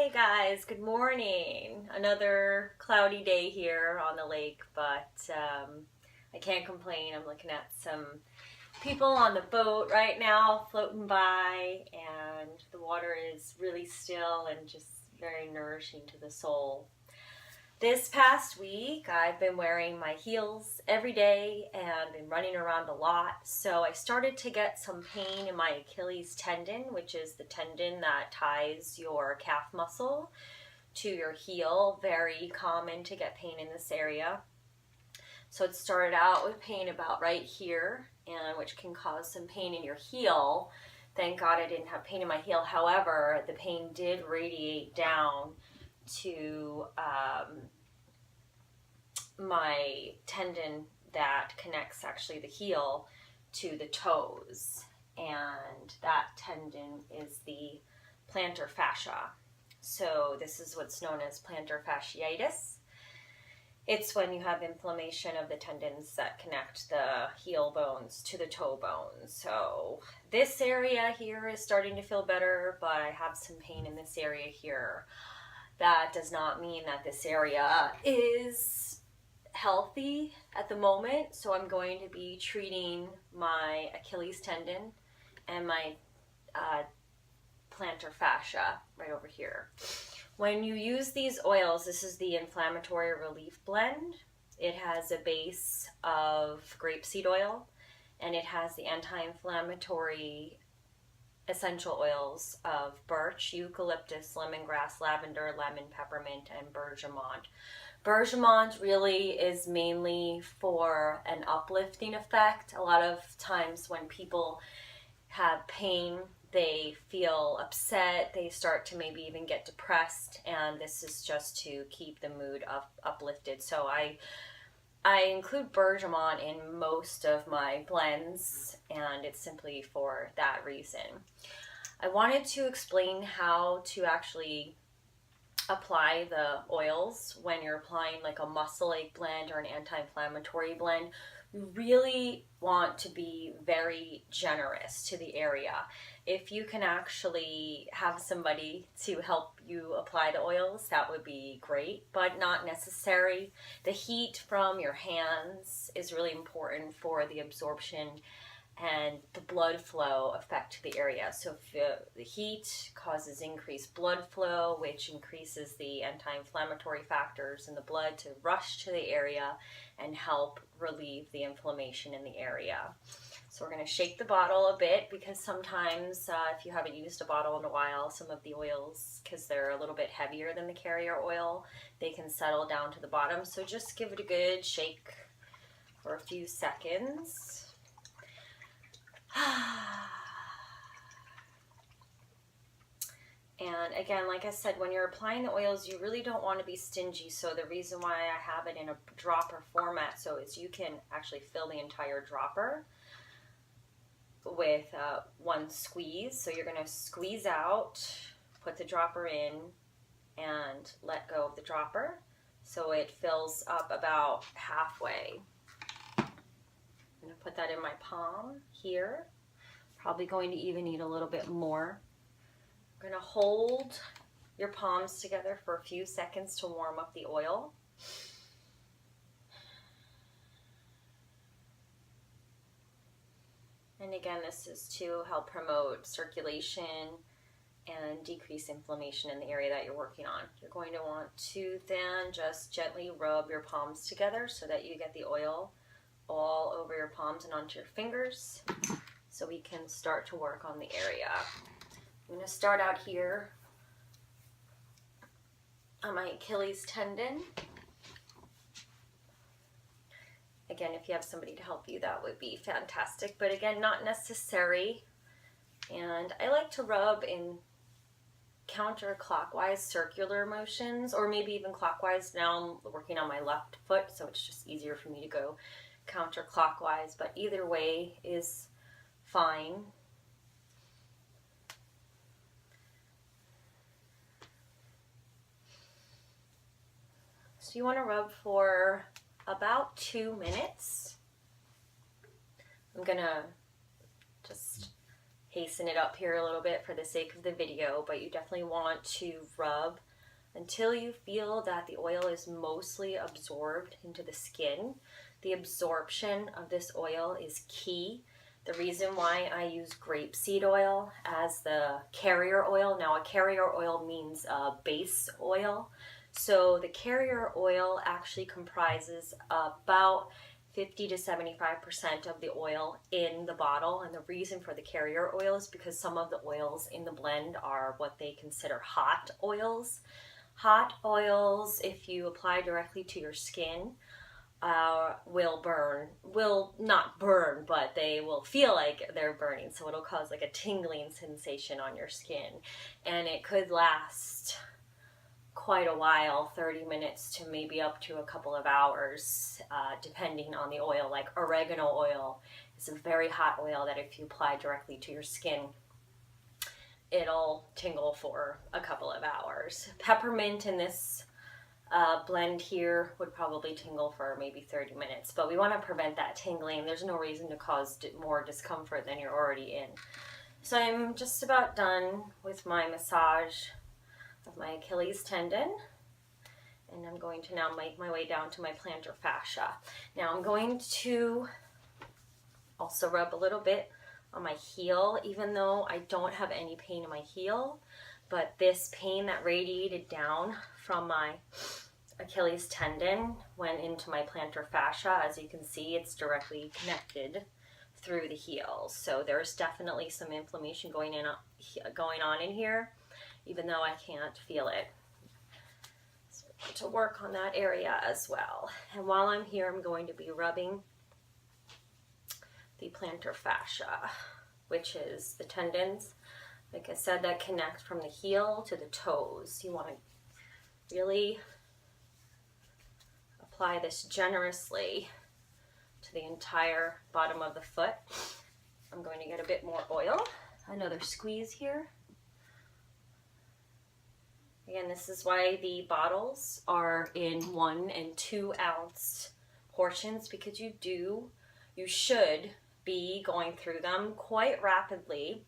Hey guys, good morning. Another cloudy day here on the lake, but I can't complain. I'm looking at some people on the boat right now floating by, and the water is really still and just very nourishing to the soul. This past week, I've been wearing my heels every day and been running around a lot. So I started to get some pain in my Achilles tendon, which is the tendon that ties your calf muscle to your heel. Very common to get pain in this area. So it started out with pain about right here, and which can cause some pain in your heel. Thank God I didn't have pain in my heel. However, the pain did radiate down to my tendon that connects actually the heel to the toes, and that tendon is the plantar fascia. So this is what's known as plantar fasciitis. It's when you have inflammation of the tendons that connect the heel bones to the toe bones. So this area here is starting to feel better, but I have some pain in this area here. That does not mean that this area is healthy at the moment, so I'm going to be treating my Achilles tendon and my plantar fascia right over here. When you use these oils, this is the Inflammatory Relief Blend. It has a base of grapeseed oil, and it has the anti-inflammatory essential oils of birch, eucalyptus, lemongrass, lavender, lemon, peppermint, and bergamot. Bergamot really is mainly for an uplifting effect. A lot of times when people have pain, they feel upset, they start to maybe even get depressed, and this is just to keep the mood uplifted. So I include bergamot in most of my blends, and it's simply for that reason. I wanted to explain how to actually apply the oils when you're applying like a muscle ache blend or an anti-inflammatory blend. You really want to be very generous to the area. If you can actually have somebody to help you apply the oils, that would be great, but not necessary. The heat from your hands is really important for the absorption and the blood flow effect to the area. So if the heat causes increased blood flow, which increases the anti-inflammatory factors in the blood to rush to the area and help relieve the inflammation in the area. So we're going to shake the bottle a bit, because sometimes if you haven't used a bottle in a while, some of the oils, because they're a little bit heavier than the carrier oil, they can settle down to the bottom. So just give it a good shake for a few seconds. And again, like I said, when you're applying the oils, you really don't want to be stingy. So the reason why I have it in a dropper format, so is you can actually fill the entire dropper with one squeeze. So you're going to squeeze out, put the dropper in, and let go of the dropper. So it fills up about halfway. I'm going to put that in my palm here. Probably going to even need a little bit more. I'm going to hold your palms together for a few seconds to warm up the oil. And again, this is to help promote circulation and decrease inflammation in the area that you're working on. You're going to want to then just gently rub your palms together so that you get the oil all over your palms and onto your fingers, so we can start to work on the area. I'm going to start out here on my Achilles tendon. Again, if you have somebody to help you, that would be fantastic, but again, not necessary. And I like to rub in counterclockwise circular motions, or maybe even clockwise. Now I'm working on my left foot, so it's just easier for me to go counterclockwise, but either way is fine. So you want to rub for about 2 minutes. I'm gonna just hasten it up here a little bit for the sake of the video, but you definitely want to rub until you feel that the oil is mostly absorbed into the skin. The absorption of this oil is key. The reason why I use grapeseed oil as the carrier oil, now a carrier oil means a base oil. So the carrier oil actually comprises about 50 to 75% of the oil in the bottle. And the reason for the carrier oil is because some of the oils in the blend are what they consider hot oils. Hot oils, if you apply directly to your skin, will not burn, but they will feel like they're burning. So it'll cause like a tingling sensation on your skin. And it could last quite a while, 30 minutes to maybe up to a couple of hours, depending on the oil. Like oregano oil is a very hot oil that if you apply directly to your skin, it'll tingle for a couple of hours. Peppermint in this blend here would probably tingle for maybe 30 minutes, but we want to prevent that tingling. There's no reason to cause more discomfort than you're already in. So I'm just about done with my massage of my Achilles tendon, and I'm going to now make my way down to my plantar fascia. Now I'm going to also rub a little bit on my heel, even though I don't have any pain in my heel, but this pain that radiated down from my Achilles tendon went into my plantar fascia. As you can see, it's directly connected through the heel. So there's definitely some inflammation going on in here, even though I can't feel it. So I want to work on that area as well. And while I'm here, I'm going to be rubbing the plantar fascia, which is the tendons, like I said, that connect from the heel to the toes. You want to really apply this generously to the entire bottom of the foot. I'm going to get a bit more oil. Another squeeze here. Again, this is why the bottles are in 1 and 2 ounce portions, because you should be going through them quite rapidly.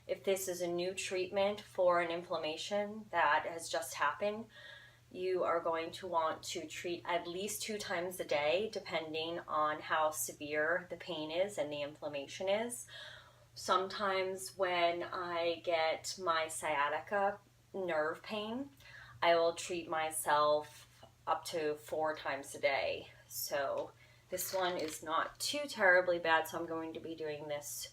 If this is a new treatment for an inflammation that has just happened, you are going to want to treat at least 2 times a day, depending on how severe the pain is and the inflammation is. Sometimes when I get my sciatica nerve pain, I will treat myself up to 4 times a day. So this one is not too terribly bad, so I'm going to be doing this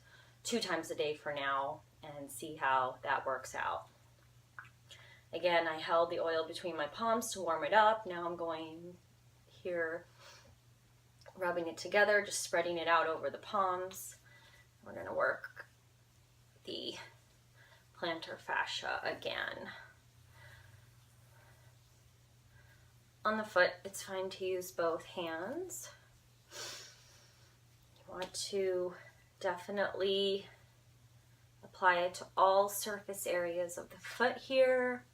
2 times a day for now and see how that works out. Again, I held the oil between my palms to warm it up. Now I'm going here, rubbing it together, just spreading it out over the palms. We're going to work the plantar fascia again. On the foot, it's fine to use both hands. You want to definitely apply it to all surface areas of the foot here,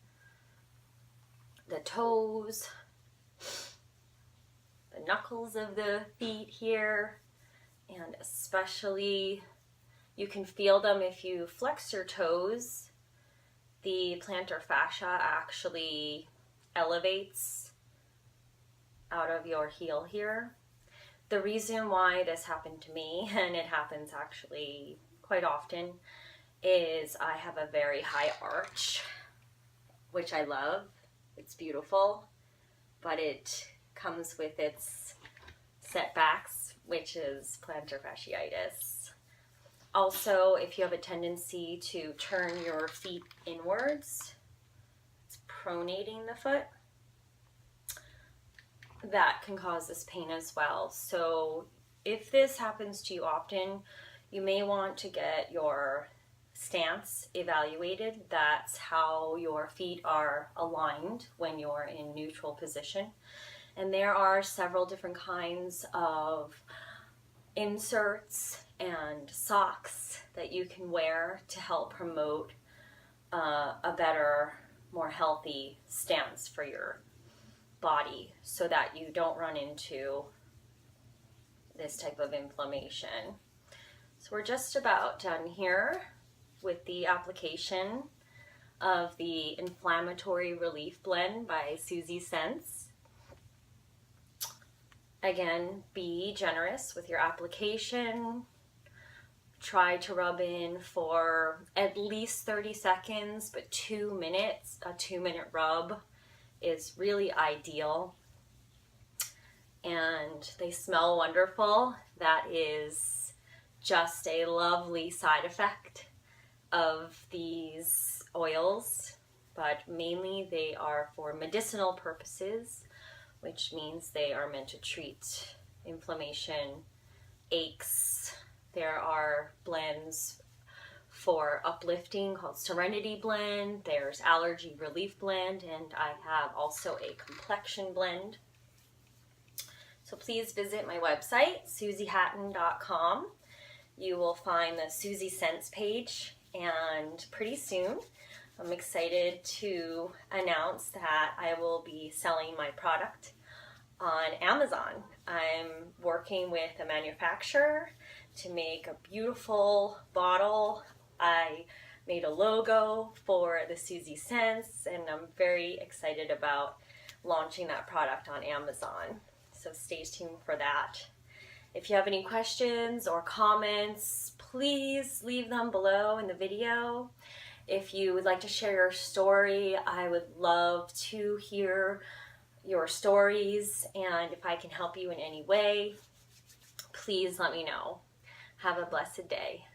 the toes, the knuckles of the feet here, and especially you can feel them if you flex your toes. The plantar fascia actually elevates out of your heel here. The reason why this happened to me, and it happens actually quite often, is I have a very high arch, which I love. It's beautiful, but it comes with its setbacks, which is plantar fasciitis. Also, if you have a tendency to turn your feet inwards, it's pronating the foot, that can cause this pain as well. So if this happens to you often, you may want to get your stance evaluated. That's how your feet are aligned when you're in neutral position. And there are several different kinds of inserts and socks that you can wear to help promote a better, more healthy stance for your body, so that you don't run into this type of inflammation. So we're just about done here. with the application of the Inflammatory Relief Blend by Susie Sense. Again, be generous with your application. Try to rub in for at least 30 seconds, but 2 minutes, a 2-minute rub is really ideal. And they smell wonderful. That is just a lovely side effect of these oils, but mainly they are for medicinal purposes, which means they are meant to treat inflammation, aches. There are blends for uplifting called Serenity Blend. There's Allergy Relief Blend, and I have also a complexion blend. So please visit my website, susiehatton.com. You will find the Susie Sense page, and pretty soon I'm excited to announce that I will be selling my product on Amazon. I'm working with a manufacturer to make a beautiful bottle. I made a logo for the Susie Sense, and I'm very excited about launching that product on Amazon. So stay tuned for that. If you have any questions or comments, please leave them below in the video. If you would like to share your story, I would love to hear your stories, and if I can help you in any way, please let me know. Have a blessed day.